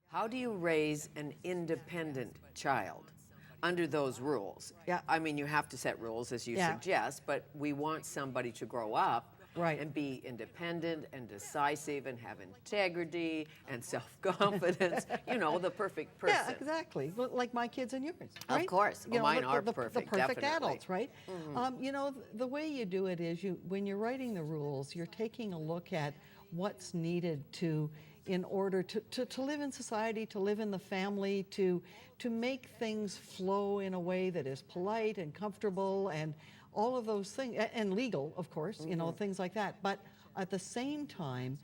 How do you raise an independent child under those rules? Yeah. I mean, you have to set rules, as you Yeah. suggest, but we want somebody to grow up Right. and be independent and decisive and have integrity and self-confidence. You know, the perfect person. Yeah, exactly. Like my kids and yours, right? Of course. You know, Mine are the perfect, perfect definitely. adults, right? You know, the way you do it is when you're writing the rules, you're taking a look at what's needed in order to live in society, to live in the family, to make things flow in a way that is polite and comfortable and all of those things, and legal, of course, you know, things like that. But at the same time,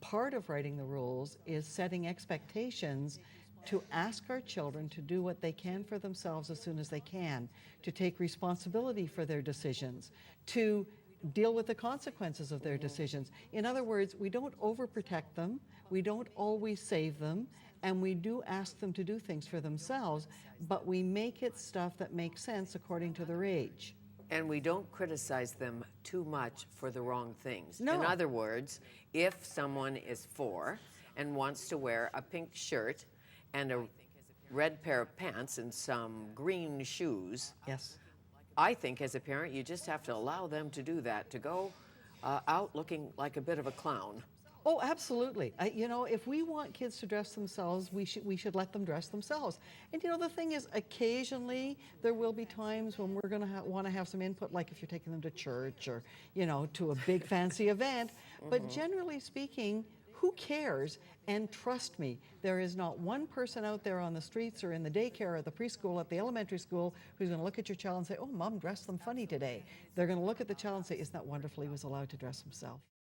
part of writing the rules is setting expectations to ask our children to do what they can for themselves as soon as they can, to take responsibility for their decisions, to deal with the consequences of their decisions. In other words, we don't overprotect them, we don't always save them, and we do ask them to do things for themselves, but we make it stuff that makes sense according to their age. And we don't criticize them too much for the wrong things. No. In other words, if someone is 4 and wants to wear a pink shirt and a red pair of pants and some green shoes, Yes. I think as a parent you just have to allow them to do that, to go out looking like a bit of a clown. Oh, absolutely. You know, if we want kids to dress themselves, we should let them dress themselves. And you know, the thing is, occasionally there will be times when we're going to want to have some input, like if you're taking them to church or, you know, to a big fancy event. But generally speaking, who cares? And trust me, there is not one person out there on the streets or in the daycare or the preschool at the elementary school who's going to look at your child and say, "Oh, Mom dressed them funny today." They're going to look at the child and say, "Isn't that wonderful? He was allowed to dress himself."